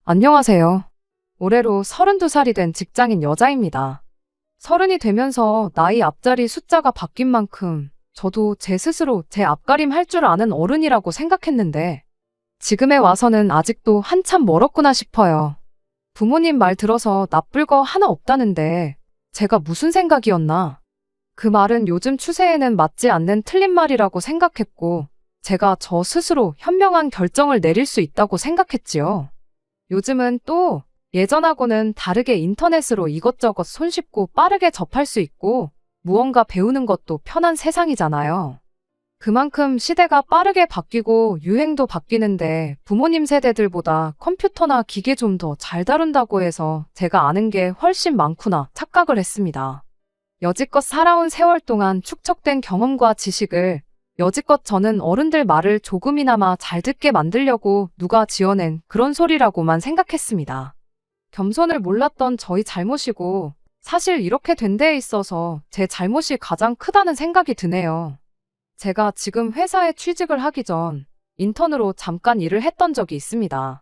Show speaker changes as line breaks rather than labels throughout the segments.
안녕하세요. 올해로 32살이 된 직장인 여자입니다. 서른이 되면서 나이 앞자리 숫자가 바뀐 만큼 저도 제 스스로 제 앞가림 할 줄 아는 어른이라고 생각했는데 지금에 와서는 아직도 한참 멀었구나 싶어요. 부모님 말 들어서 나쁠 거 하나 없다는데 제가 무슨 생각이었나? 그 말은 요즘 추세에는 맞지 않는 틀린 말이라고 생각했고 제가 저 스스로 현명한 결정을 내릴 수 있다고 생각했지요. 요즘은 또 예전하고는 다르게 인터넷으로 이것저것 손쉽고 빠르게 접할 수 있고 무언가 배우는 것도 편한 세상이잖아요. 그만큼 시대가 빠르게 바뀌고 유행도 바뀌는데 부모님 세대들보다 컴퓨터나 기계 좀 더 잘 다룬다고 해서 제가 아는 게 훨씬 많구나 착각을 했습니다. 여지껏 살아온 세월 동안 축적된 경험과 지식을 여지껏 저는 어른들 말을 조금이나마 잘 듣게 만들려고 누가 지어낸 그런 소리라고만 생각했습니다. 겸손을 몰랐던 저희 잘못이고 사실 이렇게 된 데에 있어서 제 잘못이 가장 크다는 생각이 드네요. 제가 지금 회사에 취직을 하기 전 인턴으로 잠깐 일을 했던 적이 있습니다.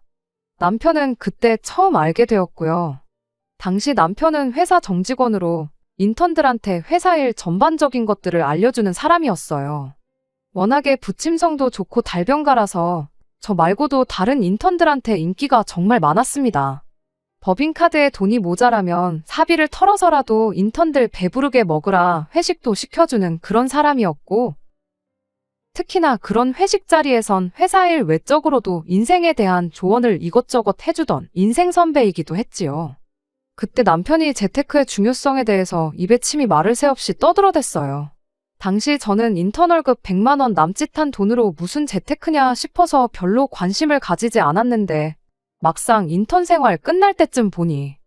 남편은 그때 처음 알게 되었고요. 당시 남편은 회사 정직원으로 인턴들한테 회사 일 전반적인 것들을 알려주는 사람이었어요. 워낙에 부침성도 좋고 달변가라서 저 말고도 다른 인턴들한테 인기가 정말 많았습니다. 법인카드에 돈이 모자라면 사비를 털어서라도 인턴들 배부르게 먹으라 회식도 시켜주는 그런 사람이었고 특히나 그런 회식 자리에선 회사 일 외적으로도 인생에 대한 조언을 이것저것 해주던 인생 선배이기도 했지요. 그때 남편이 재테크의 중요성에 대해서 입에 침이 마를 새 없이 떠들어댔어요. 당시 저는 인턴 월급 100만 원 남짓한 돈으로 무슨 재테크냐 싶어서 별로 관심을 가지지 않았는데 막상 인턴 생활 끝날 때쯤 보니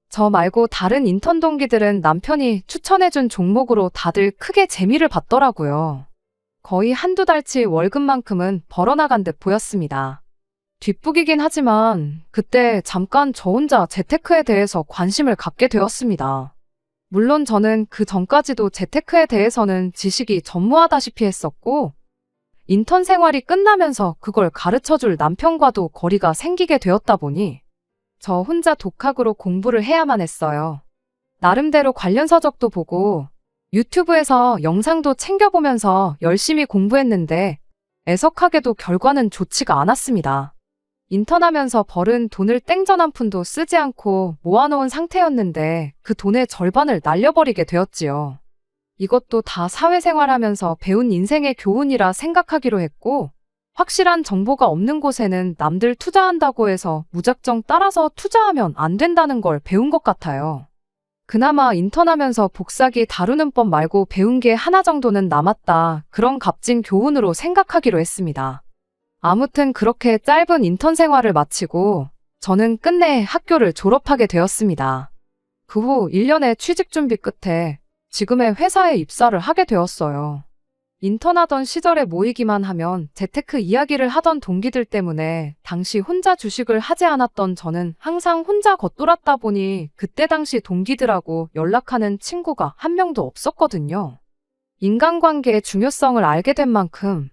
저 말고 다른 인턴 동기들은 남편이 추천해준 종목으로 다들 크게 재미를 봤더라고요. 거의 한두 달치 월급만큼은 벌어나간 듯 보였습니다. 뒷북이긴 하지만 그때 잠깐 저 혼자 재테크에 대해서 관심을 갖게 되었습니다. 물론 저는 그 전까지도 재테크에 대해서는 지식이 전무하다시피 했었고 인턴 생활이 끝나면서 그걸 가르쳐줄 남편과도 거리가 생기게 되었다 보니 저 혼자 독학으로 공부를 해야만 했어요. 나름대로 관련 서적도 보고 유튜브에서 영상도 챙겨보면서 열심히 공부했는데 애석하게도 결과는 좋지가 않았습니다. 인턴하면서 벌은 돈을 땡전 한 푼도 쓰지 않고 모아놓은 상태였는데 그 돈의 절반을 날려버리게 되었지요. 이것도 다 사회생활하면서 배운 인생의 교훈이라 생각하기로 했고 확실한 정보가 없는 곳에는 남들 투자한다고 해서 무작정 따라서 투자하면 안 된다는 걸 배운 것 같아요. 그나마 인턴하면서 복사기 다루는 법 말고 배운 게 하나 정도는 남았다. 그런 값진 교훈으로 생각하기로 했습니다. 아무튼 그렇게 짧은 인턴 생활을 마치고 저는 끝내 학교를 졸업하게 되었습니다. 그 후 1년의 취직 준비 끝에 지금의 회사에 입사를 하게 되었어요. 인턴하던 시절에 모이기만 하면 재테크 이야기를 하던 동기들 때문에 당시 혼자 주식을 하지 않았던 저는 항상 혼자 겉돌았다 보니 그때 당시 동기들하고 연락하는 친구가 한 명도 없었거든요. 인간관계의 중요성을 알게 된 만큼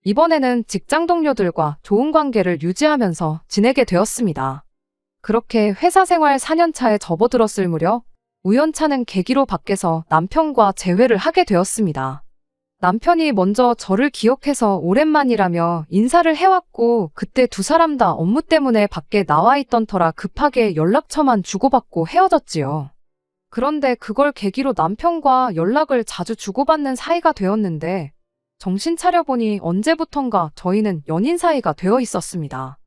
이번에는 직장 동료들과 좋은 관계를 유지하면서 지내게 되었습니다. 그렇게 회사 생활 4년 차에 접어들었을 무렵 우연찮은 계기로 밖에서 남편과 재회를 하게 되었습니다. 남편이 먼저 저를 기억해서 오랜만이라며 인사를 해왔고 그때 두 사람 다 업무 때문에 밖에 나와 있던 터라 급하게 연락처만 주고받고 헤어졌지요. 그런데 그걸 계기로 남편과 연락을 자주 주고받는 사이가 되었는데 정신 차려보니 언제부턴가 저희는 연인 사이가 되어 있었습니다.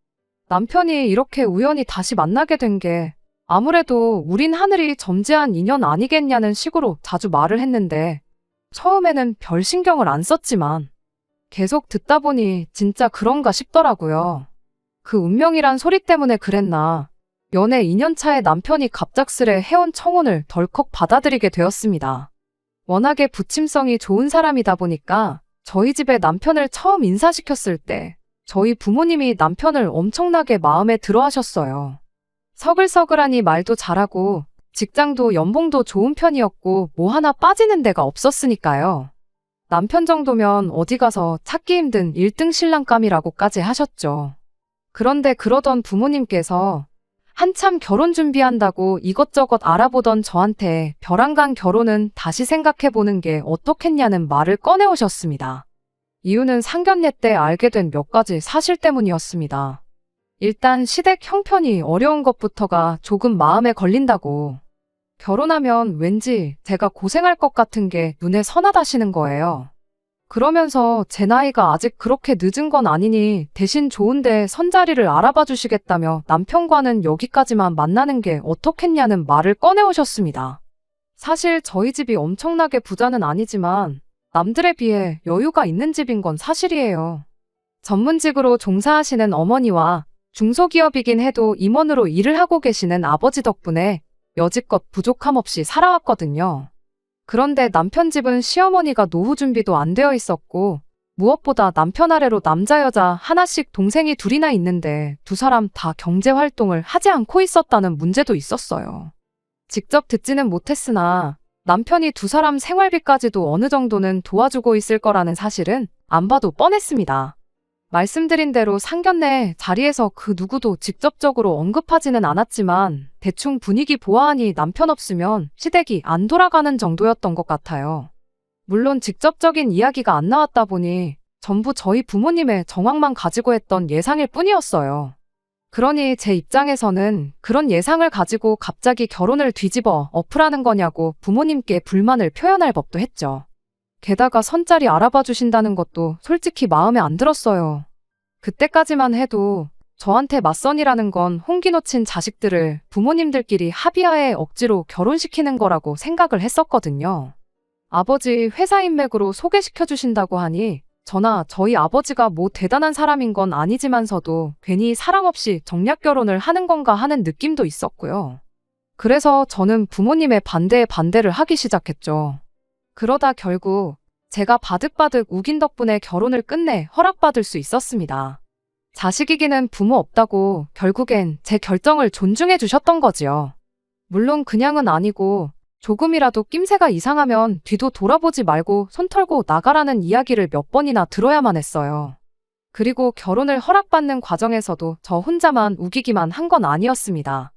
남편이 이렇게 우연히 다시 만나게 된 게 아무래도 우린 하늘이 점지한 인연 아니겠냐는 식으로 자주 말을 했는데 처음에는 별 신경을 안 썼지만 계속 듣다 보니 진짜 그런가 싶더라고요. 그 운명이란 소리 때문에 그랬나 연애 2년 차에 남편이 갑작스레 해온 청혼을 덜컥 받아들이게 되었습니다. 워낙에 부침성이 좋은 사람이다 보니까 저희 집에 남편을 처음 인사시켰을 때 저희 부모님이 남편을 엄청나게 마음에 들어 하셨어요. 서글서글하니 말도 잘하고 직장도 연봉도 좋은 편이었고 뭐 하나 빠지는 데가 없었으니까요. 남편 정도면 어디 가서 찾기 힘든 1등 신랑감이라고까지 하셨죠. 그런데 그러던 부모님께서 한참 결혼 준비한다고 이것저것 알아보던 저한테 벼랑간 결혼은 다시 생각해보는 게 어떻겠냐는 말을 꺼내오셨습니다. 이유는 상견례 때 알게 된 몇 가지 사실 때문이었습니다. 일단 시댁 형편이 어려운 것부터가 조금 마음에 걸린다고. 결혼하면 왠지 제가 고생할 것 같은 게 눈에 선하다시는 거예요. 그러면서 제 나이가 아직 그렇게 늦은 건 아니니 대신 좋은데 선자리를 알아봐 주시겠다며 남편과는 여기까지만 만나는 게 어떻겠냐는 말을 꺼내오셨습니다. 사실 저희 집이 엄청나게 부자는 아니지만 남들에 비해 여유가 있는 집인 건 사실이에요. 전문직으로 종사하시는 어머니와 중소기업이긴 해도 임원으로 일을 하고 계시는 아버지 덕분에 여지껏 부족함 없이 살아왔거든요. 그런데 남편 집은 시어머니가 노후 준비도 안 되어 있었고 무엇보다 남편 아래로 남자 여자 하나씩 동생이 둘이나 있는데 두 사람 다 경제 활동을 하지 않고 있었다는 문제도 있었어요. 직접 듣지는 못했으나 남편이 두 사람 생활비까지도 어느 정도는 도와주고 있을 거라는 사실은 안 봐도 뻔했습니다. 말씀드린 대로 상견례 자리에서 그 누구도 직접적으로 언급하지는 않았지만 대충 분위기 보아하니 남편 없으면 시댁이 안 돌아가는 정도였던 것 같아요. 물론 직접적인 이야기가 안 나왔다 보니 전부 저희 부모님의 정황만 가지고 했던 예상일 뿐이었어요. 그러니 제 입장에서는 그런 예상을 가지고 갑자기 결혼을 뒤집어 엎으라는 거냐고 부모님께 불만을 표현할 법도 했죠. 게다가 선자리 알아봐 주신다는 것도 솔직히 마음에 안 들었어요. 그때까지만 해도 저한테 맞선이라는 건 홍기 놓친 자식들을 부모님들끼리 합의하에 억지로 결혼시키는 거라고 생각을 했었거든요. 아버지 회사 인맥으로 소개시켜 주신다고 하니 저나 저희 아버지가 뭐 대단한 사람인 건 아니지만서도 괜히 사랑 없이 정략 결혼을 하는 건가 하는 느낌도 있었고요. 그래서 저는 부모님의 반대에 반대를 하기 시작했죠. 그러다 결국 제가 바득바득 우긴 덕분에 결혼을 끝내 허락받을 수 있었습니다. 자식이기는 부모 없다고 결국엔 제 결정을 존중해 주셨던 거지요. 물론 그냥은 아니고 조금이라도 낌새가 이상하면 뒤도 돌아보지 말고 손 털고 나가라는 이야기를 몇 번이나 들어야만 했어요. 그리고 결혼을 허락받는 과정에서도 저 혼자만 우기기만 한 건 아니었습니다.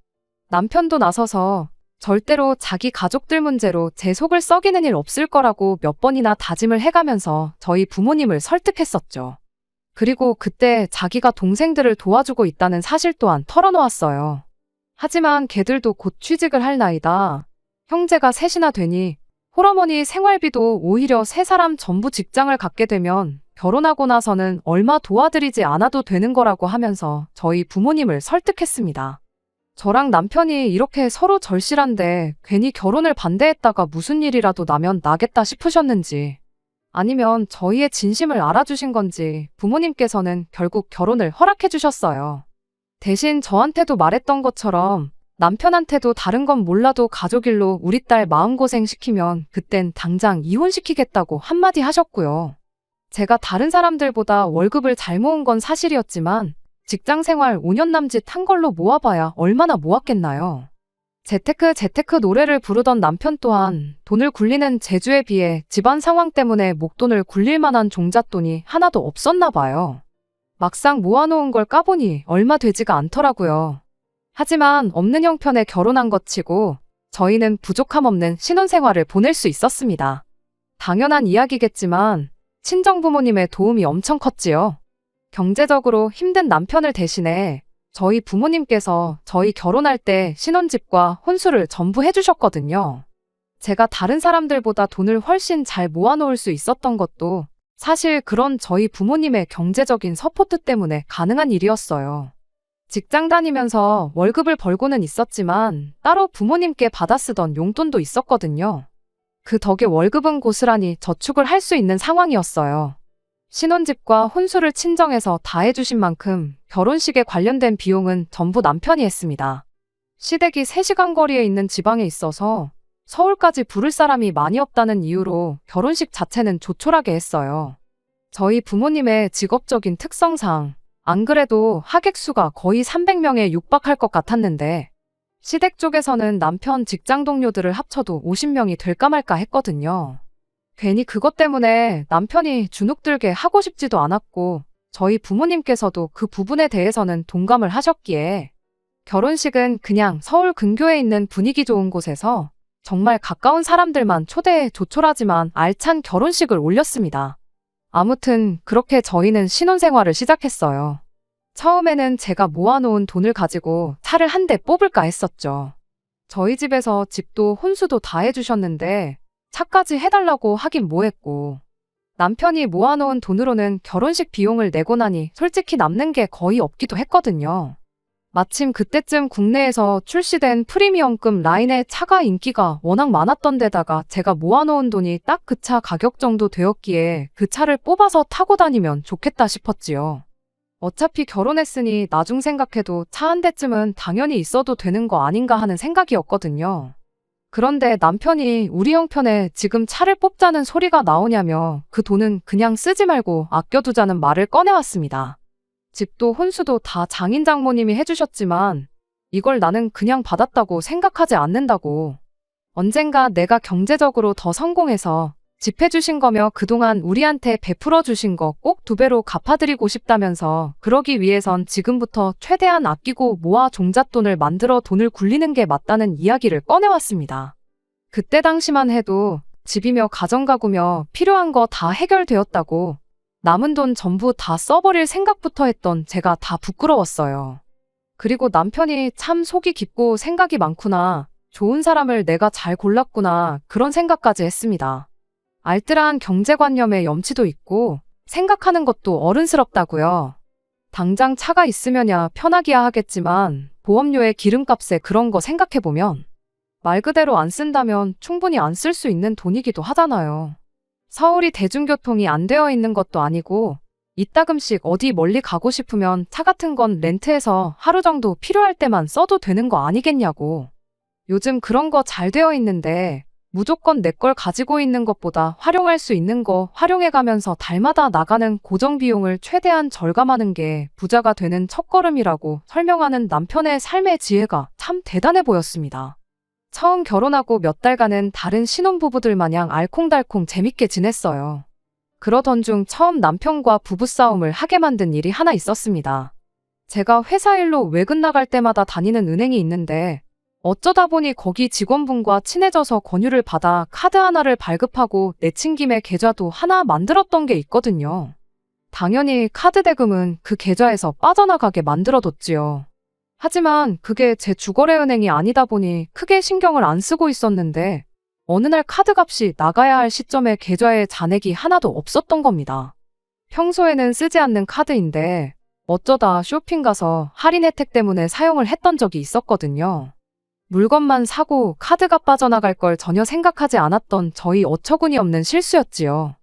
남편도 나서서 절대로 자기 가족들 문제로 제 속을 썩이는 일 없을 거라고 몇 번이나 다짐을 해가면서 저희 부모님을 설득했었죠. 그리고 그때 자기가 동생들을 도와주고 있다는 사실 또한 털어놓았어요. 하지만 걔들도 곧 취직을 할 나이다. 형제가 셋이나 되니 홀어머니 생활비도 오히려 세 사람 전부 직장을 갖게 되면 결혼하고 나서는 얼마 도와드리지 않아도 되는 거라고 하면서 저희 부모님을 설득했습니다. 저랑 남편이 이렇게 서로 절실한데 괜히 결혼을 반대했다가 무슨 일이라도 나면 나겠다 싶으셨는지 아니면 저희의 진심을 알아주신 건지 부모님께서는 결국 결혼을 허락해 주셨어요. 대신 저한테도 말했던 것처럼 남편한테도 다른 건 몰라도 가족 일로 우리 딸 마음고생 시키면 그땐 당장 이혼시키겠다고 한마디 하셨고요. 제가 다른 사람들보다 월급을 잘 모은 건 사실이었지만 직장 생활 5년 남짓 한 걸로 모아봐야 얼마나 모았겠나요. 재테크 노래를 부르던 남편 또한 돈을 굴리는 재주에 비해 집안 상황 때문에 목돈을 굴릴 만한 종잣돈이 하나도 없었나 봐요. 막상 모아놓은 걸 까보니 얼마 되지가 않더라고요. 하지만 없는 형편에 결혼한 것 치고 저희는 부족함 없는 신혼생활을 보낼 수 있었습니다. 당연한 이야기겠지만 친정부모님의 도움이 엄청 컸지요. 경제적으로 힘든 남편을 대신해 저희 부모님께서 저희 결혼할 때 신혼집과 혼수를 전부 해주셨거든요. 제가 다른 사람들보다 돈을 훨씬 잘 모아놓을 수 있었던 것도 사실 그런 저희 부모님의 경제적인 서포트 때문에 가능한 일이었어요. 직장 다니면서 월급을 벌고는 있었지만 따로 부모님께 받아 쓰던 용돈도 있었거든요. 그 덕에 월급은 고스란히 저축을 할 수 있는 상황이었어요. 신혼집과 혼수를 친정에서 다 해주신 만큼 결혼식에 관련된 비용은 전부 남편이 했습니다. 시댁이 3시간 거리에 있는 지방에 있어서 서울까지 부를 사람이 많이 없다는 이유로 결혼식 자체는 조촐하게 했어요. 저희 부모님의 직업적인 특성상 안 그래도 하객 수가 거의 300명에 육박할 것 같았는데 시댁 쪽에서는 남편 직장 동료들을 합쳐도 50명이 될까 말까 했거든요. 괜히 그것 때문에 남편이 주눅들게 하고 싶지도 않았고 저희 부모님께서도 그 부분에 대해서는 동감을 하셨기에 결혼식은 그냥 서울 근교에 있는 분위기 좋은 곳에서 정말 가까운 사람들만 초대해 조촐하지만 알찬 결혼식을 올렸습니다. 아무튼 그렇게 저희는 신혼생활을 시작했어요. 처음에는 제가 모아놓은 돈을 가지고 차를 한 대 뽑을까 했었죠. 저희 집에서 집도 혼수도 다 해주셨는데 차까지 해달라고 하긴 뭐했고, 남편이 모아놓은 돈으로는 결혼식 비용을 내고 나니 솔직히 남는 게 거의 없기도 했거든요. 마침 그때쯤 국내에서 출시된 프리미엄급 라인의 차가 인기가 워낙 많았던 데다가 제가 모아놓은 돈이 딱 그 차 가격 정도 되었기에 그 차를 뽑아서 타고 다니면 좋겠다 싶었지요. 어차피 결혼했으니 나중 생각해도 차 한 대쯤은 당연히 있어도 되는 거 아닌가 하는 생각이었거든요. 그런데 남편이 우리 형편에 지금 차를 뽑자는 소리가 나오냐며 그 돈은 그냥 쓰지 말고 아껴두자는 말을 꺼내왔습니다. 집도 혼수도 다 장인 장모님이 해주셨지만 이걸 나는 그냥 받았다고 생각하지 않는다고. 언젠가 내가 경제적으로 더 성공해서 집 해주신 거며 그동안 우리한테 베풀어 주신 거 꼭 2배로 갚아드리고 싶다면서 그러기 위해선 지금부터 최대한 아끼고 모아 종잣돈을 만들어 돈을 굴리는 게 맞다는 이야기를 꺼내왔습니다. 그때 당시만 해도 집이며 가정가구며 필요한 거 다 해결되었다고 남은 돈 전부 다 써버릴 생각부터 했던 제가 다 부끄러웠어요. 그리고 남편이 참 속이 깊고 생각이 많구나, 좋은 사람을 내가 잘 골랐구나, 그런 생각까지 했습니다. 알뜰한 경제관념에 염치도 있고 생각하는 것도 어른스럽다고요. 당장 차가 있으면야 편하기야 하겠지만 보험료에 기름값에 그런 거 생각해보면 말 그대로 안 쓴다면 충분히 안 쓸 수 있는 돈이기도 하잖아요. 서울이 대중교통이 안 되어 있는 것도 아니고 이따금씩 어디 멀리 가고 싶으면 차 같은 건 렌트해서 하루 정도 필요할 때만 써도 되는 거 아니겠냐고. 요즘 그런 거 잘 되어 있는데 무조건 내 걸 가지고 있는 것보다 활용할 수 있는 거 활용해가면서 달마다 나가는 고정비용을 최대한 절감하는 게 부자가 되는 첫걸음이라고 설명하는 남편의 삶의 지혜가 참 대단해 보였습니다. 처음 결혼하고 몇 달간은 다른 신혼부부들 마냥 알콩달콩 재밌게 지냈어요. 그러던 중 처음 남편과 부부싸움을 하게 만든 일이 하나 있었습니다. 제가 회사 일로 외근 나갈 때마다 다니는 은행이 있는데 어쩌다 보니 거기 직원분과 친해져서 권유를 받아 카드 하나를 발급하고 내친 김에 계좌도 하나 만들었던 게 있거든요. 당연히 카드 대금은 그 계좌에서 빠져나가게 만들어뒀지요. 하지만 그게 제 주거래 은행이 아니다 보니 크게 신경을 안 쓰고 있었는데 어느 날 카드값이 나가야 할 시점에 계좌에 잔액이 하나도 없었던 겁니다. 평소에는 쓰지 않는 카드인데 어쩌다 쇼핑 가서 할인 혜택 때문에 사용을 했던 적이 있었거든요. 물건만 사고 카드가 빠져나갈 걸 전혀 생각하지 않았던 저희 어처구니 없는 실수였지요.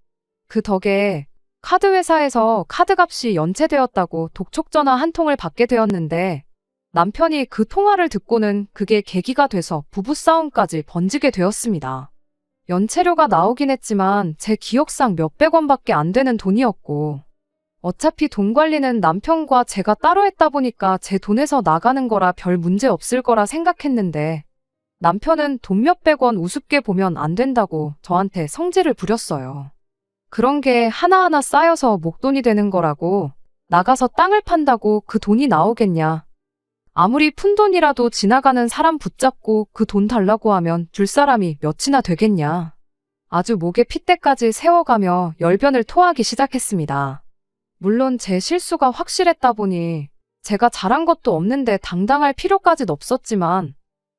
그 덕에 카드 회사에서 카드값이 연체되었다고 독촉전화 한 통을 받게 되었는데 남편이 그 통화를 듣고는 그게 계기가 돼서 부부싸움까지 번지게 되었습니다. 연체료가 나오긴 했지만 제 기억상 몇백 원밖에 안 되는 돈이었고 어차피 돈 관리는 남편과 제가 따로 했다 보니까 제 돈에서 나가는 거라 별 문제 없을 거라 생각했는데 남편은 돈 몇백 원 우습게 보면 안 된다고 저한테 성질을 부렸어요. 그런 게 하나하나 쌓여서 목돈이 되는 거라고, 나가서 땅을 판다고 그 돈이 나오겠냐. 아무리 푼돈이라도 지나가는 사람 붙잡고 그 돈 달라고 하면 줄 사람이 몇이나 되겠냐. 아주 목에 핏대까지 세워가며 열변을 토하기 시작했습니다. 물론 제 실수가 확실했다 보니 제가 잘한 것도 없는데 당당할 필요까진 없었지만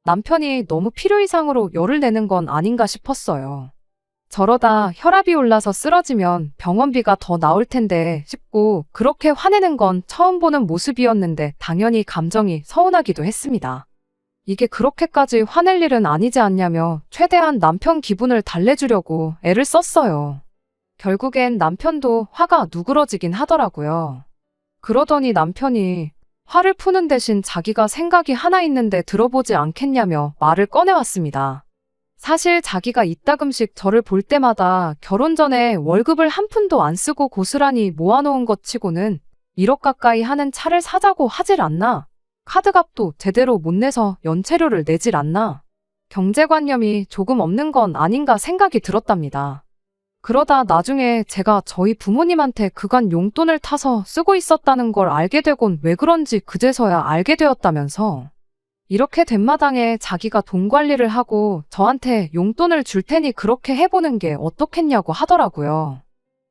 남편이 너무 필요 이상으로 열을 내는 건 아닌가 싶었어요. 저러다 혈압이 올라서 쓰러지면 병원비가 더 나올 텐데 싶고 그렇게 화내는 건 처음 보는 모습이었는데 당연히 감정이 서운하기도 했습니다. 이게 그렇게까지 화낼 일은 아니지 않냐며 최대한 남편 기분을 달래주려고 애를 썼어요. 결국엔 남편도 화가 누그러지긴 하더라고요. 그러더니 남편이 화를 푸는 대신 자기가 생각이 하나 있는데 들어보지 않겠냐며 말을 꺼내왔습니다. 사실 자기가 이따금씩 저를 볼 때마다 결혼 전에 월급을 한 푼도 안 쓰고 고스란히 모아놓은 것 치고는 1억 가까이 하는 차를 사자고 하질 않나? 카드값도 제대로 못 내서 연체료를 내질 않나? 경제관념이 조금 없는 건 아닌가 생각이 들었답니다. 그러다 나중에 제가 저희 부모님한테 그간 용돈을 타서 쓰고 있었다는 걸 알게 되곤 왜 그런지 그제서야 알게 되었다면서 이렇게 된 마당에 자기가 돈 관리를 하고 저한테 용돈을 줄 테니 그렇게 해보는 게 어떻겠냐고 하더라고요.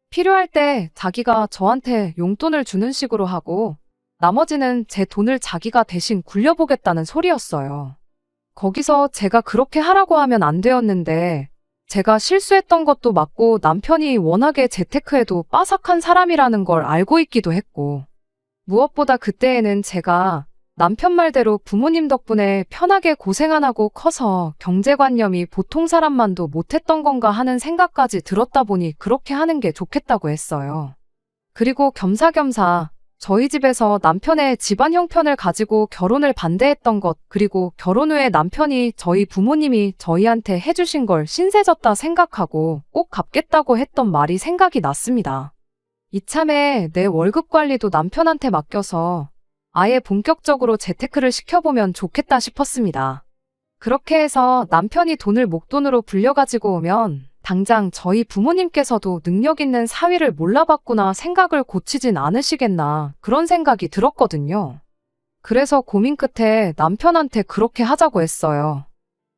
필요할 때 자기가 저한테 용돈을 주는 식으로 하고 나머지는 제 돈을 자기가 대신 굴려보겠다는 소리였어요. 거기서 제가 그렇게 하라고 하면 안 되었는데 제가 실수했던 것도 맞고 남편이 워낙에 재테크에도 빠삭한 사람이라는 걸 알고 있기도 했고 무엇보다 그때에는 제가 남편 말대로 부모님 덕분에 편하게 고생 안 하고 커서 경제관념이 보통 사람만도 못했던 건가 하는 생각까지 들었다 보니 그렇게 하는 게 좋겠다고 했어요. 그리고 겸사겸사 저희 집에서 남편의 집안 형편을 가지고 결혼을 반대했던 것, 그리고 결혼 후에 남편이 저희 부모님이 저희한테 해주신 걸 신세졌다 생각하고 꼭 갚겠다고 했던 말이 생각이 났습니다. 이참에 내 월급 관리도 남편한테 맡겨서 아예 본격적으로 재테크를 시켜보면 좋겠다 싶었습니다. 그렇게 해서 남편이 돈을 목돈으로 불려가지고 오면 당장 저희 부모님께서도 능력 있는 사위를 몰라봤구나 생각을 고치진 않으시겠나 그런 생각이 들었거든요. 그래서 고민 끝에 남편한테 그렇게 하자고 했어요.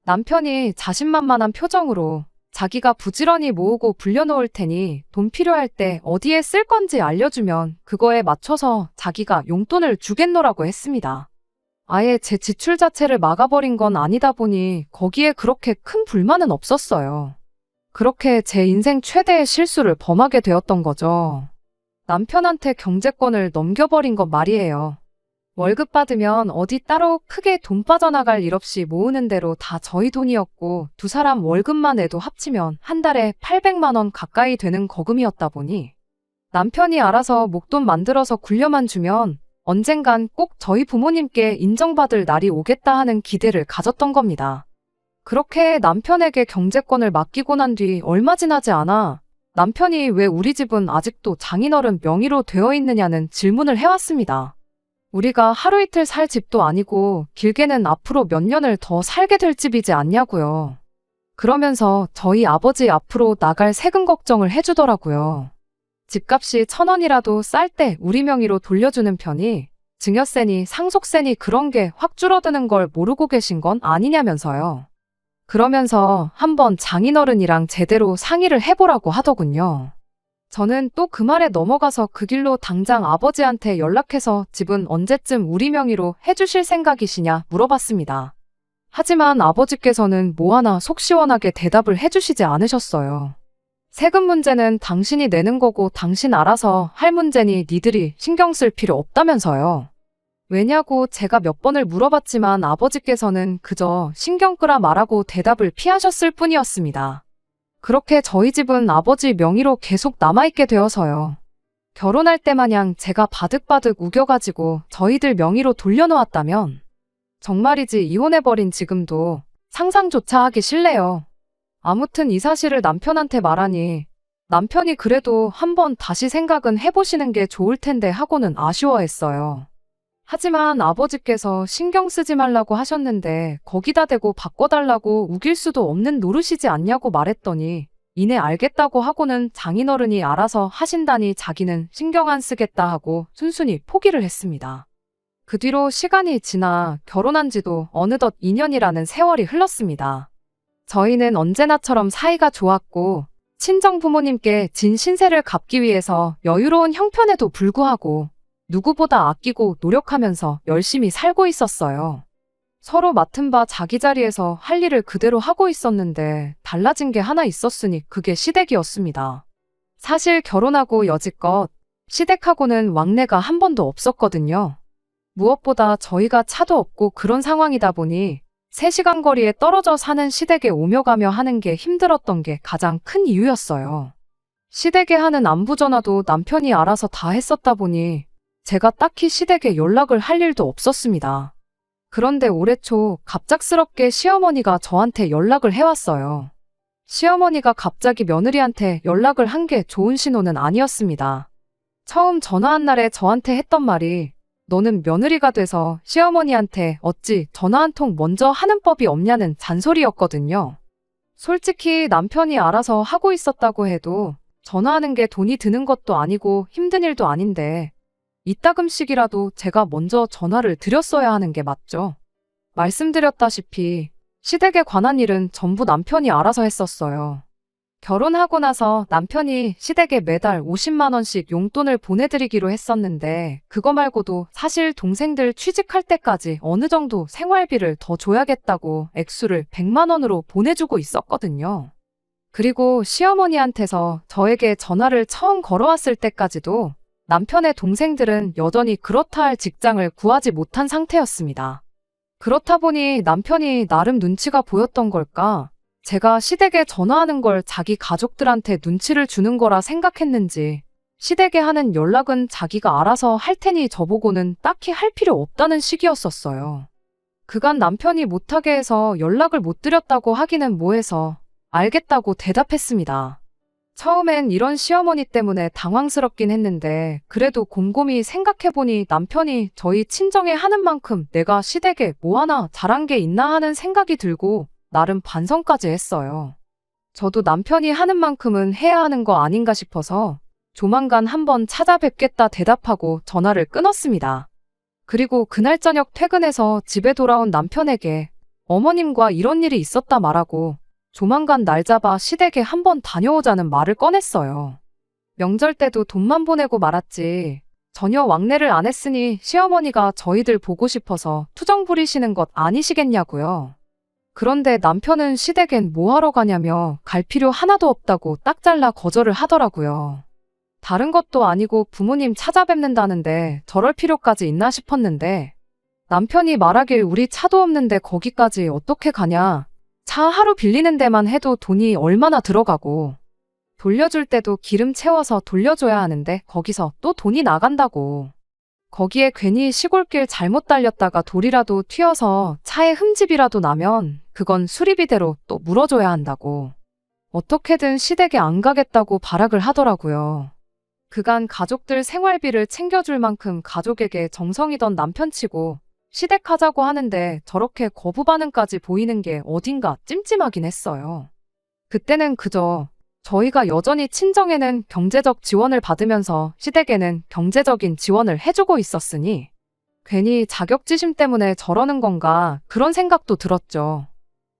남편이 자신만만한 표정으로 자기가 부지런히 모으고 불려놓을 테니 돈 필요할 때 어디에 쓸 건지 알려주면 그거에 맞춰서 자기가 용돈을 주겠노라고 했습니다. 아예 제 지출 자체를 막아버린 건 아니다 보니 거기에 그렇게 큰 불만은 없었어요. 그렇게 제 인생 최대의 실수를 범하게 되었던 거죠. 남편한테 경제권을 넘겨버린 것 말이에요. 월급 받으면 어디 따로 크게 돈 빠져나갈 일 없이 모으는 대로 다 저희 돈이었고 두 사람 월급만 해도 합치면 한 달에 800만 원 가까이 되는 거금이었다 보니 남편이 알아서 목돈 만들어서 굴려만 주면 언젠간 꼭 저희 부모님께 인정받을 날이 오겠다 하는 기대를 가졌던 겁니다. 그렇게 남편에게 경제권을 맡기고 난 뒤 얼마 지나지 않아 남편이 왜 우리 집은 아직도 장인어른 명의로 되어 있느냐는 질문을 해왔습니다. 우리가 하루 이틀 살 집도 아니고 길게는 앞으로 몇 년을 더 살게 될 집이지 않냐고요. 그러면서 저희 아버지 앞으로 나갈 세금 걱정을 해주더라고요. 집값이 1,000원이라도 쌀 때 우리 명의로 돌려주는 편이 증여세니 상속세니 그런 게 확 줄어드는 걸 모르고 계신 건 아니냐면서요. 그러면서 한번 장인어른이랑 제대로 상의를 해보라고 하더군요. 저는 또 그 말에 넘어가서 그 길로 당장 아버지한테 연락해서 집은 언제쯤 우리 명의로 해주실 생각이시냐 물어봤습니다. 하지만 아버지께서는 뭐 하나 속 시원하게 대답을 해주시지 않으셨어요. 세금 문제는 당신이 내는 거고 당신 알아서 할 문제니 니들이 신경 쓸 필요 없다면서요. 왜냐고 제가 몇 번을 물어봤지만 아버지께서는 그저 신경 끄라 말하고 대답을 피하셨을 뿐이었습니다. 그렇게 저희 집은 아버지 명의로 계속 남아있게 되어서요. 결혼할 때 마냥 제가 바득바득 우겨가지고 저희들 명의로 돌려놓았다면 정말이지 이혼해버린 지금도 상상조차 하기 싫네요. 아무튼 이 사실을 남편한테 말하니 남편이 그래도 한번 다시 생각은 해보시는 게 좋을 텐데 하고는 아쉬워했어요. 하지만 아버지께서 신경 쓰지 말라고 하셨는데 거기다 대고 바꿔달라고 우길 수도 없는 노릇이지 않냐고 말했더니 이내 알겠다고 하고는 장인어른이 알아서 하신다니 자기는 신경 안 쓰겠다 하고 순순히 포기를 했습니다. 그 뒤로 시간이 지나 결혼한 지도 어느덧 2년이라는 세월이 흘렀습니다. 저희는 언제나처럼 사이가 좋았고 친정 부모님께 진 신세를 갚기 위해서 여유로운 형편에도 불구하고 누구보다 아끼고 노력하면서 열심히 살고 있었어요. 서로 맡은 바 자기 자리에서 할 일을 그대로 하고 있었는데 달라진 게 하나 있었으니 그게 시댁이었습니다. 사실 결혼하고 여지껏 시댁하고는 왕래가 한 번도 없었거든요. 무엇보다 저희가 차도 없고 그런 상황이다 보니 3시간 거리에 떨어져 사는 시댁에 오며 가며 하는 게 힘들었던 게 가장 큰 이유였어요. 시댁에 하는 안부 전화도 남편이 알아서 다 했었다 보니 제가 딱히 시댁에 연락을 할 일도 없었습니다. 그런데 올해 초 갑작스럽게 시어머니가 저한테 연락을 해왔어요. 시어머니가 갑자기 며느리한테 연락을 한 게 좋은 신호는 아니었습니다. 처음 전화한 날에 저한테 했던 말이 너는 며느리가 돼서 시어머니한테 어찌 전화 한 통 먼저 하는 법이 없냐는 잔소리였거든요. 솔직히 남편이 알아서 하고 있었다고 해도 전화하는 게 돈이 드는 것도 아니고 힘든 일도 아닌데 이따금씩이라도 제가 먼저 전화를 드렸어야 하는 게 맞죠. 말씀드렸다시피 시댁에 관한 일은 전부 남편이 알아서 했었어요. 결혼하고 나서 남편이 시댁에 매달 50만 원씩 용돈을 보내드리기로 했었는데 그거 말고도 사실 동생들 취직할 때까지 어느 정도 생활비를 더 줘야겠다고 액수를 100만 원으로 보내주고 있었거든요. 그리고 시어머니한테서 저에게 전화를 처음 걸어왔을 때까지도 남편의 동생들은 여전히 그렇다 할 직장을 구하지 못한 상태였습니다. 그렇다 보니 남편이 나름 눈치가 보였던 걸까? 제가 시댁에 전화하는 걸 자기 가족들한테 눈치를 주는 거라 생각했는지 시댁에 하는 연락은 자기가 알아서 할 테니 저보고는 딱히 할 필요 없다는 식이었었어요. 그간 남편이 못하게 해서 연락을 못 드렸다고 하기는 뭐해서 알겠다고 대답했습니다. 처음엔 이런 시어머니 때문에 당황스럽긴 했는데 그래도 곰곰이 생각해보니 남편이 저희 친정에 하는 만큼 내가 시댁에 뭐 하나 잘한 게 있나 하는 생각이 들고 나름 반성까지 했어요. 저도 남편이 하는 만큼은 해야 하는 거 아닌가 싶어서 조만간 한번 찾아뵙겠다 대답하고 전화를 끊었습니다. 그리고 그날 저녁 퇴근해서 집에 돌아온 남편에게 어머님과 이런 일이 있었다 말하고 조만간 날 잡아 시댁에 한번 다녀오자는 말을 꺼냈어요. 명절 때도 돈만 보내고 말았지 전혀 왕래를 안 했으니 시어머니가 저희들 보고 싶어서 투정 부리시는 것 아니시겠냐고요. 그런데 남편은 시댁엔 뭐 하러 가냐며 갈 필요 하나도 없다고 딱 잘라 거절을 하더라고요. 다른 것도 아니고 부모님 찾아뵙는다는데 저럴 필요까지 있나 싶었는데 남편이 말하길 우리 차도 없는데 거기까지 어떻게 가냐. 차 하루 빌리는 데만 해도 돈이 얼마나 들어가고 돌려줄 때도 기름 채워서 돌려줘야 하는데 거기서 또 돈이 나간다고. 거기에 괜히 시골길 잘못 달렸다가 돌이라도 튀어서 차에 흠집이라도 나면 그건 수리비대로 또 물어줘야 한다고. 어떻게든 시댁에 안 가겠다고 발악을 하더라고요. 그간 가족들 생활비를 챙겨줄 만큼 가족에게 정성이던 남편치고 시댁 하자고 하는데 저렇게 거부 반응까지 보이는 게 어딘가 찜찜하긴 했어요. 그때는 그저 저희가 여전히 친정에는 경제적 지원을 받으면서 시댁에는 경제적인 지원을 해주고 있었으니 괜히 자격지심 때문에 저러는 건가 그런 생각도 들었죠.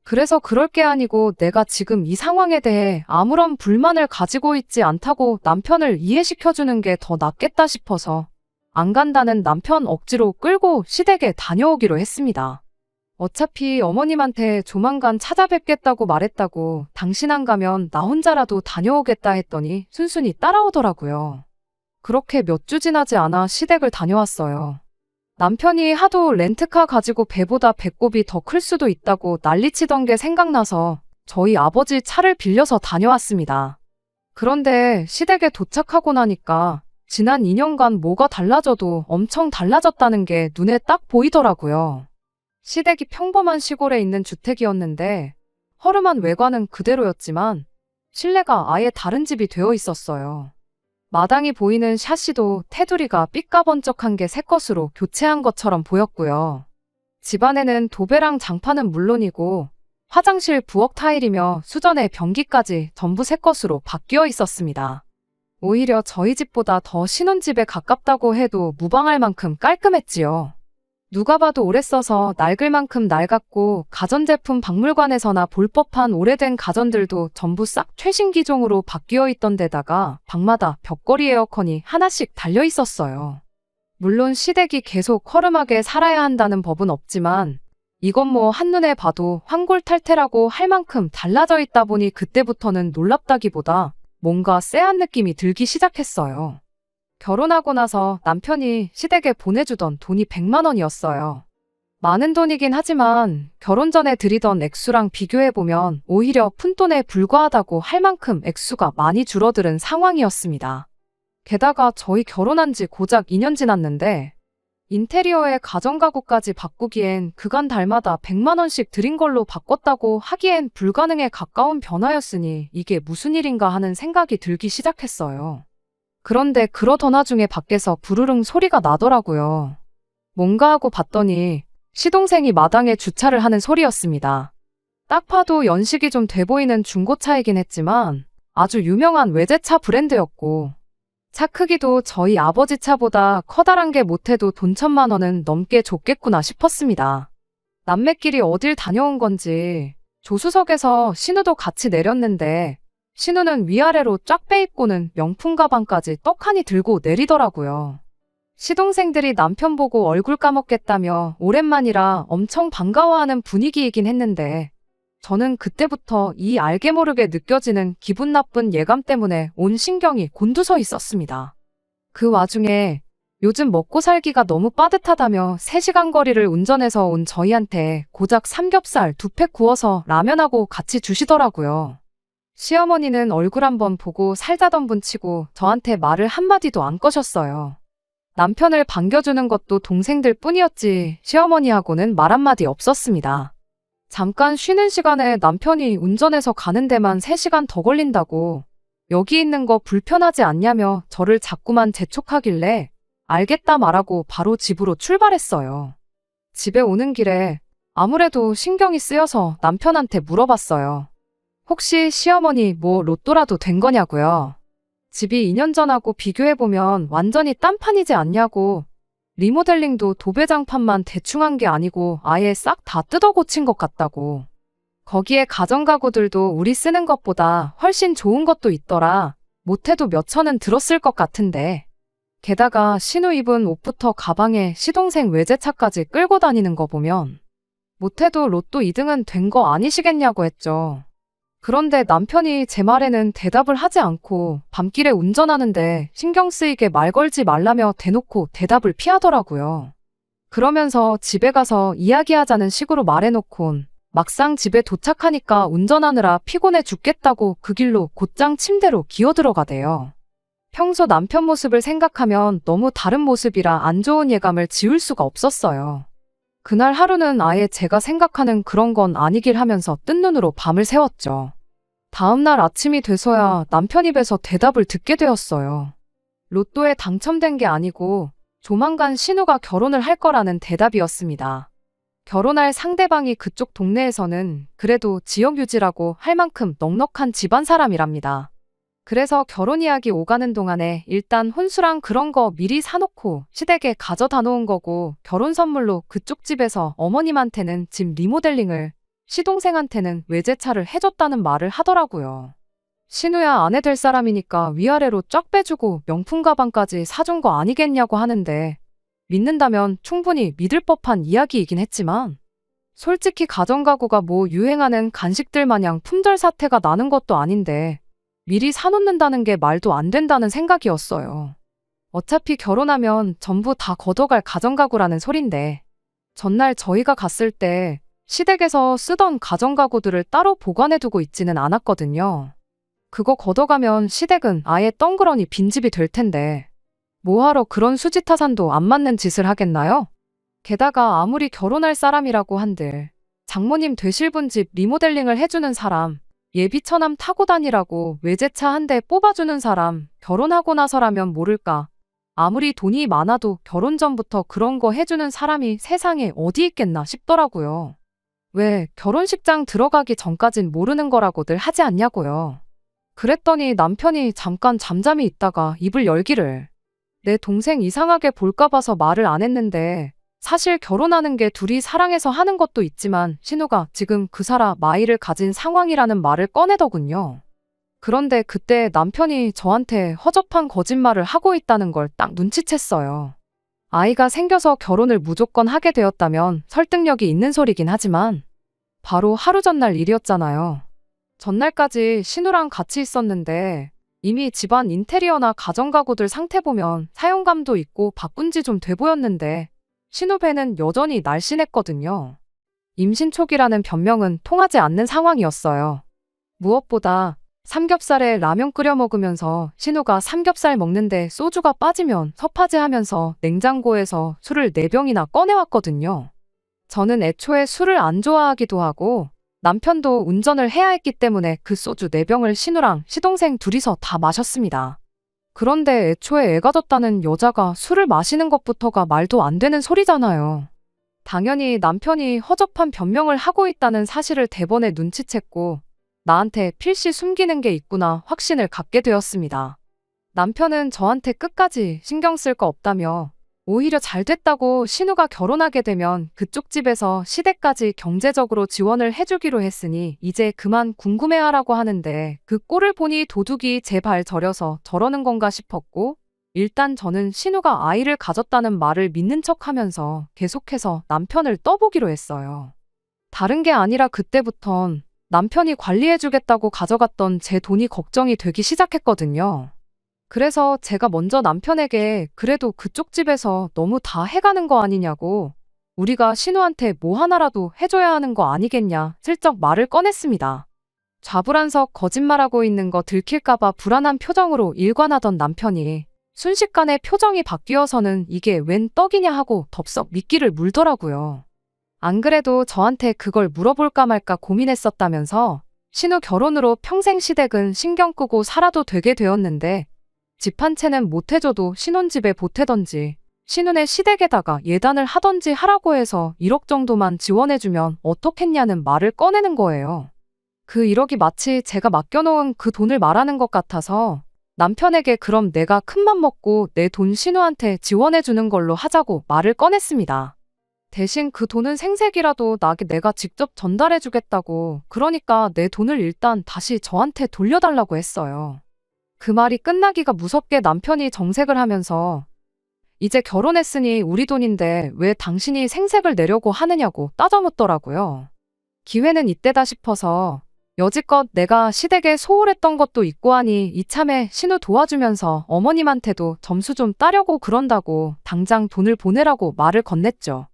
그래서 그럴 게 아니고 내가 지금 이 상황에 대해 아무런 불만을 가지고 있지 않다고 남편을 이해시켜주는 게 더 낫겠다 싶어서 안 간다는 남편 억지로 끌고 시댁에 다녀오기로 했습니다. 어차피 어머님한테 조만간 찾아뵙겠다고 말했다고 당신 안 가면 나 혼자라도 다녀오겠다 했더니 순순히 따라오더라고요. 그렇게 몇 주 지나지 않아 시댁을 다녀왔어요. 남편이 하도 렌트카 가지고 배보다 배꼽이 더 클 수도 있다고 난리치던 게 생각나서 저희 아버지 차를 빌려서 다녀왔습니다. 그런데 시댁에 도착하고 나니까 지난 2년간 뭐가 달라져도 엄청 달라졌다는 게 눈에 딱 보이더라고요. 시댁이 평범한 시골에 있는 주택이었는데 허름한 외관은 그대로였지만 실내가 아예 다른 집이 되어 있었어요. 마당이 보이는 샤시도 테두리가 삐까번쩍한 게 새 것으로 교체한 것처럼 보였고요. 집안에는 도배랑 장판은 물론이고 화장실 부엌 타일이며 수전의 변기까지 전부 새 것으로 바뀌어 있었습니다. 오히려 저희 집보다 더 신혼집에 가깝다고 해도 무방할 만큼 깔끔했지요. 누가 봐도 오래 써서 낡을 만큼 낡았고 가전제품 박물관에서나 볼 법한 오래된 가전들도 전부 싹 최신 기종으로 바뀌어 있던 데다가 방마다 벽걸이 에어컨이 하나씩 달려 있었어요. 물론 시댁이 계속 허름하게 살아야 한다는 법은 없지만 이건 뭐 한눈에 봐도 환골탈태라고 할 만큼 달라져 있다 보니 그때부터는 놀랍다기보다 뭔가 쎄한 느낌이 들기 시작했어요. 결혼하고 나서 남편이 시댁에 보내주던 돈이 100만 원이었어요. 많은 돈이긴 하지만 결혼 전에 드리던 액수랑 비교해보면 오히려 푼돈에 불과하다고 할 만큼 액수가 많이 줄어드는 상황이었습니다. 게다가 저희 결혼한 지 고작 2년 지났는데 인테리어에 가전가구까지 바꾸기엔 그간 달마다 100만 원씩 들인 걸로 바꿨다고 하기엔 불가능에 가까운 변화였으니 이게 무슨 일인가 하는 생각이 들기 시작했어요. 그런데 그러던 와중에 밖에서 부르릉 소리가 나더라고요. 뭔가 하고 봤더니 시동생이 마당에 주차를 하는 소리였습니다. 딱 봐도 연식이 좀 돼 보이는 중고차이긴 했지만 아주 유명한 외제차 브랜드였고 차 크기도 저희 아버지 차보다 커다란 게 못해도 돈 1,000만 원은 넘게 줬겠구나 싶었습니다. 남매끼리 어딜 다녀온 건지 조수석에서 신우도 같이 내렸는데 신우는 위아래로 쫙 빼입고는 명품 가방까지 떡하니 들고 내리더라고요. 시동생들이 남편 보고 얼굴 까먹겠다며 오랜만이라 엄청 반가워하는 분위기이긴 했는데 저는 그때부터 이 알게 모르게 느껴지는 기분 나쁜 예감 때문에 온 신경이 곤두서 있었습니다. 그 와중에 요즘 먹고 살기가 너무 빠듯하다며 3시간 거리를 운전해서 온 저희한테 고작 삼겹살 2팩 구워서 라면하고 같이 주시더라고요. 시어머니는 얼굴 한번 보고 살자던 분치고 저한테 말을 한마디도 안 꺼셨어요. 남편을 반겨주는 것도 동생들 뿐이었지 시어머니하고는 말 한마디 없었습니다. 잠깐 쉬는 시간에 남편이 운전해서 가는 데만 3시간 더 걸린다고 여기 있는 거 불편하지 않냐며 저를 자꾸만 재촉하길래 알겠다 말하고 바로 집으로 출발했어요. 집에 오는 길에 아무래도 신경이 쓰여서 남편한테 물어봤어요. 혹시 시어머니 뭐 로또라도 된 거냐고요. 집이 2년 전하고 비교해보면 완전히 딴판이지 않냐고. 리모델링도 도배장판만 대충 한 게 아니고 아예 싹 다 뜯어 고친 것 같다고. 거기에 가전가구들도 우리 쓰는 것보다 훨씬 좋은 것도 있더라. 못해도 몇 천은 들었을 것 같은데. 게다가 신우 입은 옷부터 가방에 시동생 외제차까지 끌고 다니는 거 보면 못해도 로또 2등은 된 거 아니시겠냐고 했죠. 그런데 남편이 제 말에는 대답을 하지 않고 밤길에 운전하는데 신경 쓰이게 말 걸지 말라며 대놓고 대답을 피하더라고요. 그러면서 집에 가서 이야기하자는 식으로 말해놓곤 막상 집에 도착하니까 운전하느라 피곤해 죽겠다고 그 길로 곧장 침대로 기어들어가대요. 평소 남편 모습을 생각하면 너무 다른 모습이라 안 좋은 예감을 지울 수가 없었어요. 그날 하루는 아예 제가 생각하는 그런 건 아니길 하면서 뜬 눈으로 밤을 새웠죠. 다음날 아침이 돼서야 남편 입에서 대답을 듣게 되었어요. 로또에 당첨된 게 아니고 조만간 신우가 결혼을 할 거라는 대답이었습니다. 결혼할 상대방이 그쪽 동네에서는 그래도 지역 유지라고 할 만큼 넉넉한 집안 사람이랍니다. 그래서 결혼 이야기 오가는 동안에 일단 혼수랑 그런 거 미리 사놓고 시댁에 가져다 놓은 거고 결혼 선물로 그쪽 집에서 어머님한테는 집 리모델링을 시동생한테는 외제차를 해줬다는 말을 하더라고요. 신우야 아내 될 사람이니까 위아래로 쫙 빼주고 명품 가방까지 사준 거 아니겠냐고 하는데 믿는다면 충분히 믿을 법한 이야기이긴 했지만 솔직히 가전가구가 뭐 유행하는 간식들 마냥 품절 사태가 나는 것도 아닌데 미리 사놓는다는 게 말도 안 된다는 생각이었어요. 어차피 결혼하면 전부 다 걷어갈 가전가구라는 소린데 전날 저희가 갔을 때 시댁에서 쓰던 가전가구들을 따로 보관해두고 있지는 않았거든요. 그거 걷어가면 시댁은 아예 덩그러니 빈집이 될 텐데 뭐하러 그런 수지타산도 안 맞는 짓을 하겠나요? 게다가 아무리 결혼할 사람이라고 한들 장모님 되실 분 집 리모델링을 해주는 사람 예비처남 타고 다니라고 외제차 한 대 뽑아주는 사람 결혼하고 나서라면 모를까. 아무리 돈이 많아도 결혼 전부터 그런 거 해주는 사람이 세상에 어디 있겠나 싶더라고요. 왜 결혼식장 들어가기 전까진 모르는 거라고들 하지 않냐고요. 그랬더니 남편이 잠깐 잠잠히 있다가 입을 열기를. 내 동생 이상하게 볼까 봐서 말을 안 했는데 사실 결혼하는 게 둘이 사랑해서 하는 것도 있지만 신우가 지금 그 사람 마이를 가진 상황이라는 말을 꺼내더군요. 그런데 그때 남편이 저한테 허접한 거짓말을 하고 있다는 걸 딱 눈치챘어요. 아이가 생겨서 결혼을 무조건 하게 되었다면 설득력이 있는 소리긴 하지만 바로 하루 전날 일이었잖아요. 전날까지 신우랑 같이 있었는데 이미 집안 인테리어나 가전가구들 상태 보면 사용감도 있고 바꾼 지 좀 돼 보였는데 신우 배는 여전히 날씬했거든요. 임신 초기라는 변명은 통하지 않는 상황이었어요. 무엇보다 삼겹살에 라면 끓여 먹으면서 신우가 삼겹살 먹는데 소주가 빠지면 섭하제하면서 냉장고에서 술을 4병이나 꺼내왔거든요. 저는 애초에 술을 안 좋아하기도 하고 남편도 운전을 해야 했기 때문에 그 소주 4병을 신우랑 시동생 둘이서 다 마셨습니다. 그런데 애초에 애가 졌다는 여자가 술을 마시는 것부터가 말도 안 되는 소리잖아요. 당연히 남편이 허접한 변명을 하고 있다는 사실을 대번에 눈치챘고 나한테 필시 숨기는 게 있구나 확신을 갖게 되었습니다. 남편은 저한테 끝까지 신경 쓸 거 없다며 오히려 잘 됐다고 신우가 결혼하게 되면 그쪽 집에서 시댁까지 경제적으로 지원을 해주기로 했으니 이제 그만 궁금해하라고 하는데 그 꼴을 보니 도둑이 제 발 저려서 저러는 건가 싶었고 일단 저는 신우가 아이를 가졌다는 말을 믿는 척하면서 계속해서 남편을 떠보기로 했어요. 다른 게 아니라 그때부턴 남편이 관리해주겠다고 가져갔던 제 돈이 걱정이 되기 시작했거든요. 그래서 제가 먼저 남편에게 그래도 그쪽 집에서 너무 다 해가는 거 아니냐고 우리가 신우한테 뭐 하나라도 해줘야 하는 거 아니겠냐 슬쩍 말을 꺼냈습니다. 좌불안석 거짓말하고 있는 거 들킬까봐 불안한 표정으로 일관하던 남편이 순식간에 표정이 바뀌어서는 이게 웬 떡이냐 하고 덥석 미끼를 물더라고요. 안 그래도 저한테 그걸 물어볼까 말까 고민했었다면서 신우 결혼으로 평생 시댁은 신경 끄고 살아도 되게 되었는데 집 한 채는 못 해줘도 신혼집에 보태던지 신혼의 시댁에다가 예단을 하던지 하라고 해서 1억 정도만 지원해주면 어떻겠냐는 말을 꺼내는 거예요. 그 1억이 마치 제가 맡겨놓은 그 돈을 말하는 것 같아서 남편에게 그럼 내가 큰맘 먹고 내 돈 신우한테 지원해주는 걸로 하자고 말을 꺼냈습니다. 대신 그 돈은 생색이라도 나게 내가 직접 전달해주겠다고 그러니까 내 돈을 일단 다시 저한테 돌려달라고 했어요. 그 말이 끝나기가 무섭게 남편이 정색을 하면서 이제 결혼했으니 우리 돈인데 왜 당신이 생색을 내려고 하느냐고 따져묻더라고요. 기회는 이때다 싶어서 여지껏 내가 시댁에 소홀했던 것도 있고 하니 이참에 신우 도와주면서 어머님한테도 점수 좀 따려고 그런다고 당장 돈을 보내라고 말을 건넸죠.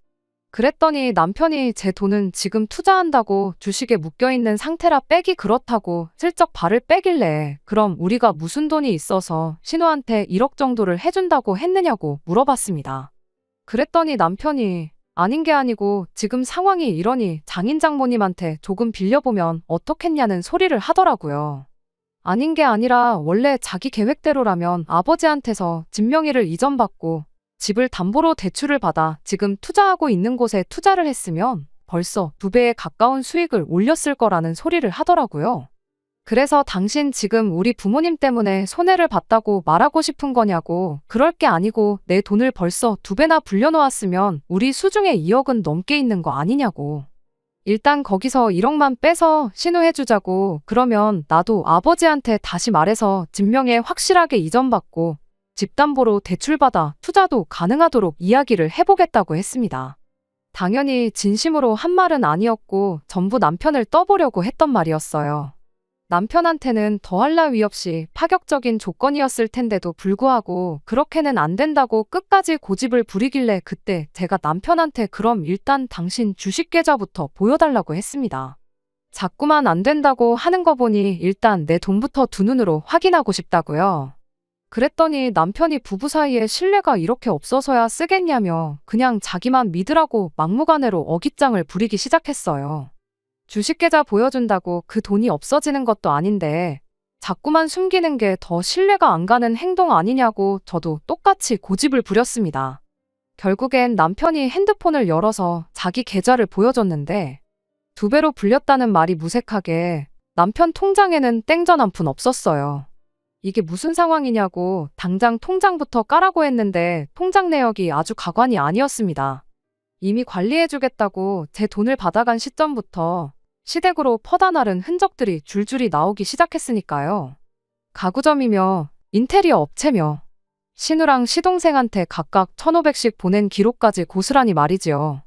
그랬더니 남편이 제 돈은 지금 투자한다고 주식에 묶여있는 상태라 빼기 그렇다고 슬쩍 발을 빼길래 그럼 우리가 무슨 돈이 있어서 신우한테 1억 정도를 해준다고 했느냐고 물어봤습니다. 그랬더니 남편이 아닌 게 아니고 지금 상황이 이러니 장인 장모님한테 조금 빌려보면 어떻겠냐는 소리를 하더라고요. 아닌 게 아니라 원래 자기 계획대로라면 아버지한테서 집 명의를 이전받고 집을 담보로 대출을 받아 지금 투자하고 있는 곳에 투자를 했으면 벌써 2배에 가까운 수익을 올렸을 거라는 소리를 하더라고요. 그래서 당신 지금 우리 부모님 때문에 손해를 봤다고 말하고 싶은 거냐고 그럴 게 아니고 내 돈을 벌써 2배나 불려놓았으면 우리 수중에 2억은 넘게 있는 거 아니냐고. 일단 거기서 1억만 빼서 신우해주자고 그러면 나도 아버지한테 다시 말해서 집명에 확실하게 이전받고 집담보로 대출받아 투자도 가능하도록 이야기를 해보겠다고 했습니다. 당연히 진심으로 한 말은 아니었고 전부 남편을 떠보려고 했던 말이었어요. 남편한테는 더할 나위 없이 파격적인 조건이었을 텐데도 불구하고 그렇게는 안 된다고 끝까지 고집을 부리길래 그때 제가 남편한테 그럼 일단 당신 주식 계좌부터 보여달라고 했습니다. 자꾸만 안 된다고 하는 거 보니 일단 내 돈부터 두 눈으로 확인하고 싶다고요. 그랬더니 남편이 부부 사이에 신뢰가 이렇게 없어서야 쓰겠냐며 그냥 자기만 믿으라고 막무가내로 어깃장을 부리기 시작했어요. 주식계좌 보여준다고 그 돈이 없어지는 것도 아닌데 자꾸만 숨기는 게 더 신뢰가 안 가는 행동 아니냐고 저도 똑같이 고집을 부렸습니다. 결국엔 남편이 핸드폰을 열어서 자기 계좌를 보여줬는데 2배로 불렸다는 말이 무색하게 남편 통장에는 땡전 한 푼 없었어요. 이게 무슨 상황이냐고 당장 통장부터 까라고 했는데 통장 내역이 아주 가관이 아니었습니다. 이미 관리해주겠다고 제 돈을 받아간 시점부터 시댁으로 퍼다 나른 흔적들이 줄줄이 나오기 시작했으니까요. 가구점이며 인테리어 업체며 신우랑 시동생한테 각각 1,500씩 보낸 기록까지 고스란히 말이지요.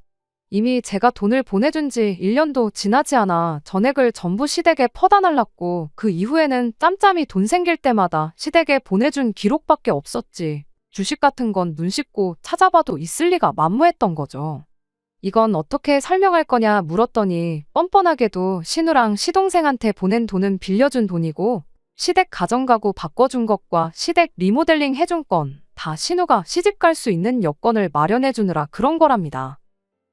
이미 제가 돈을 보내준 지 1년도 지나지 않아 전액을 전부 시댁에 퍼다 날랐고 그 이후에는 짬짬이 돈 생길 때마다 시댁에 보내준 기록밖에 없었지. 주식 같은 건 눈 씻고 찾아봐도 있을 리가 만무했던 거죠. 이건 어떻게 설명할 거냐 물었더니 뻔뻔하게도 신우랑 시동생한테 보낸 돈은 빌려준 돈이고 시댁 가정가구 바꿔준 것과 시댁 리모델링 해준 건 다 신우가 시집 갈 수 있는 여건을 마련해주느라 그런 거랍니다.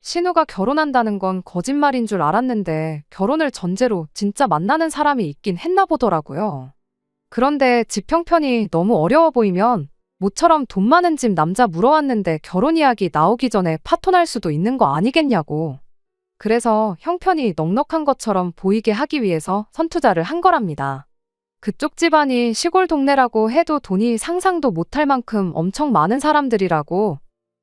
신우가 결혼한다는 건 거짓말인 줄 알았는데 결혼을 전제로 진짜 만나는 사람이 있긴 했나 보더라고요. 그런데 집 형편이 너무 어려워 보이면 모처럼 돈 많은 집 남자 물어왔는데 결혼 이야기 나오기 전에 파혼할 수도 있는 거 아니겠냐고. 그래서 형편이 넉넉한 것처럼 보이게 하기 위해서 선투자를 한 거랍니다. 그쪽 집안이 시골 동네라고 해도 돈이 상상도 못할 만큼 엄청 많은 사람들이라고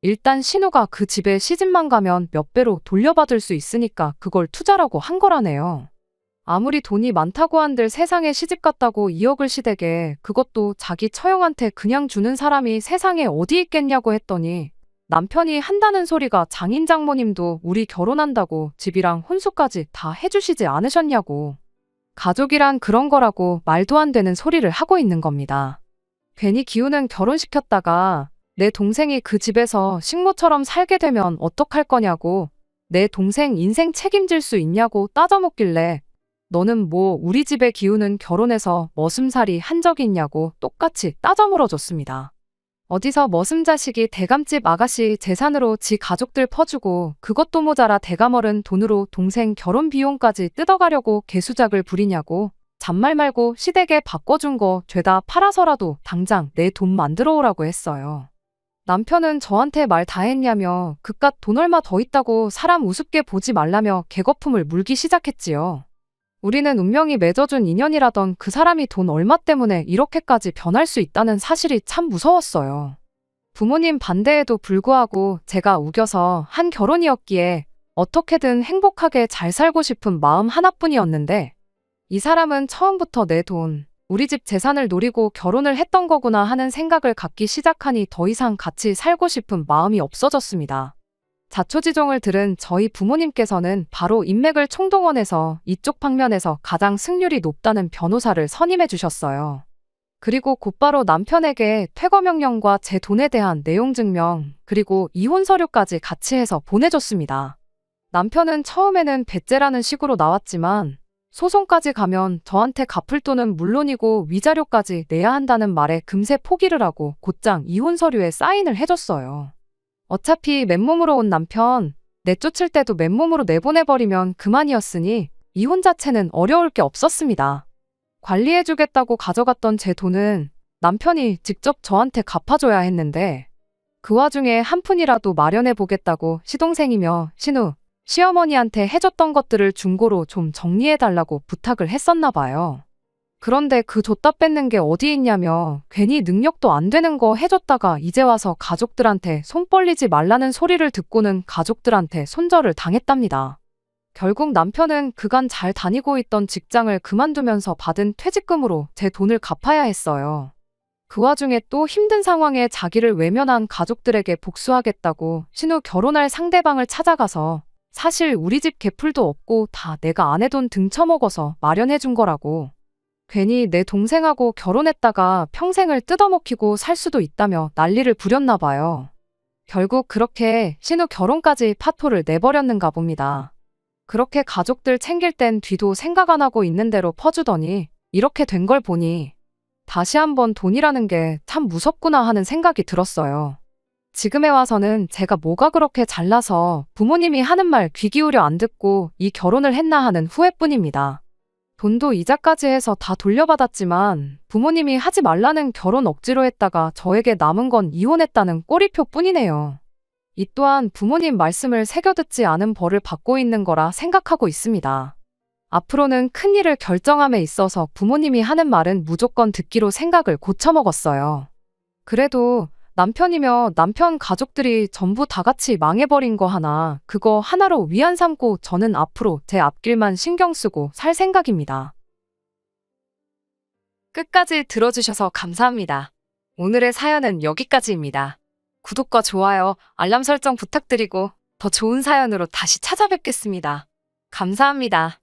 일단 신우가 그 집에 시집만 가면 몇 배로 돌려받을 수 있으니까 그걸 투자라고 한 거라네요. 아무리 돈이 많다고 한들 세상에 시집 갔다고 2억을 시댁에, 그것도 자기 처형한테 그냥 주는 사람이 세상에 어디 있겠냐고 했더니 남편이 한다는 소리가 장인 장모님도 우리 결혼한다고 집이랑 혼수까지 다 해주시지 않으셨냐고. 가족이란 그런 거라고 말도 안 되는 소리를 하고 있는 겁니다. 괜히 기우는 결혼시켰다가 내 동생이 그 집에서 식모처럼 살게 되면 어떡할 거냐고, 내 동생 인생 책임질 수 있냐고 따져묻길래 너는 뭐 우리 집에 기우는 결혼해서 머슴살이 한 적이 있냐고 똑같이 따져 물어줬습니다. 어디서 머슴 자식이 대감집 아가씨 재산으로 지 가족들 퍼주고 그것도 모자라 대감어른 돈으로 동생 결혼 비용까지 뜯어가려고 개수작을 부리냐고. 잔말 말고 시댁에 바꿔준 거 죄다 팔아서라도 당장 내 돈 만들어 오라고 했어요. 남편은 저한테 말 다 했냐며 그깟 돈 얼마 더 있다고 사람 우습게 보지 말라며 개거품을 물기 시작했지요. 우리는 운명이 맺어준 인연이라던 그 사람이 돈 얼마 때문에 이렇게까지 변할 수 있다는 사실이 참 무서웠어요. 부모님 반대에도 불구하고 제가 우겨서 한 결혼이었기에 어떻게든 행복하게 잘 살고 싶은 마음 하나뿐이었는데, 이 사람은 처음부터 내 돈, 우리 집 재산을 노리고 결혼을 했던 거구나 하는 생각을 갖기 시작하니 더 이상 같이 살고 싶은 마음이 없어졌습니다. 자초지종을 들은 저희 부모님께서는 바로 인맥을 총동원해서 이쪽 방면에서 가장 승률이 높다는 변호사를 선임해 주셨어요. 그리고 곧바로 남편에게 퇴거 명령과 제 돈에 대한 내용 증명, 그리고 이혼 서류까지 같이 해서 보내줬습니다. 남편은 처음에는 배째라는 식으로 나왔지만 소송까지 가면 저한테 갚을 돈은 물론이고 위자료까지 내야 한다는 말에 금세 포기를 하고 곧장 이혼 서류에 사인을 해줬어요. 어차피 맨몸으로 온 남편, 내쫓을 때도 맨몸으로 내보내버리면 그만이었으니 이혼 자체는 어려울 게 없었습니다. 관리해주겠다고 가져갔던 제 돈은 남편이 직접 저한테 갚아줘야 했는데, 그 와중에 한 푼이라도 마련해보겠다고 시동생이며 신우, 시어머니한테 해줬던 것들을 중고로 좀 정리해달라고 부탁을 했었나 봐요. 그런데 그 줬다 뺏는 게 어디 있냐며 괜히 능력도 안 되는 거 해줬다가 이제 와서 가족들한테 손 벌리지 말라는 소리를 듣고는 가족들한테 손절을 당했답니다. 결국 남편은 그간 잘 다니고 있던 직장을 그만두면서 받은 퇴직금으로 제 돈을 갚아야 했어요. 그 와중에 또 힘든 상황에 자기를 외면한 가족들에게 복수하겠다고 신우 결혼할 상대방을 찾아가서 사실 우리 집 개풀도 없고 다 내가 아내 돈 등쳐먹어서 마련해준 거라고. 괜히 내 동생하고 결혼했다가 평생을 뜯어먹히고 살 수도 있다며 난리를 부렸나 봐요. 결국 그렇게 신우 결혼까지 파토를 내버렸는가 봅니다. 그렇게 가족들 챙길 땐 뒤도 생각 안 하고 있는 대로 퍼주더니 이렇게 된 걸 보니 다시 한번 돈이라는 게 참 무섭구나 하는 생각이 들었어요. 지금에 와서는 제가 뭐가 그렇게 잘나서 부모님이 하는 말 귀 기울여 안 듣고 이 결혼을 했나 하는 후회뿐입니다. 돈도 이자까지 해서 다 돌려받았지만 부모님이 하지 말라는 결혼 억지로 했다가 저에게 남은 건 이혼했다는 꼬리표뿐이네요. 이 또한 부모님 말씀을 새겨듣지 않은 벌을 받고 있는 거라 생각하고 있습니다. 앞으로는 큰일을 결정함에 있어서 부모님이 하는 말은 무조건 듣기로 생각을 고쳐먹었어요. 그래도 남편이며 남편 가족들이 전부 다 같이 망해버린 거 하나, 그거 하나로 위안 삼고 저는 앞으로 제 앞길만 신경 쓰고 살 생각입니다. 끝까지 들어주셔서 감사합니다. 오늘의 사연은 여기까지입니다. 구독과 좋아요, 알람 설정 부탁드리고 더 좋은 사연으로 다시 찾아뵙겠습니다. 감사합니다.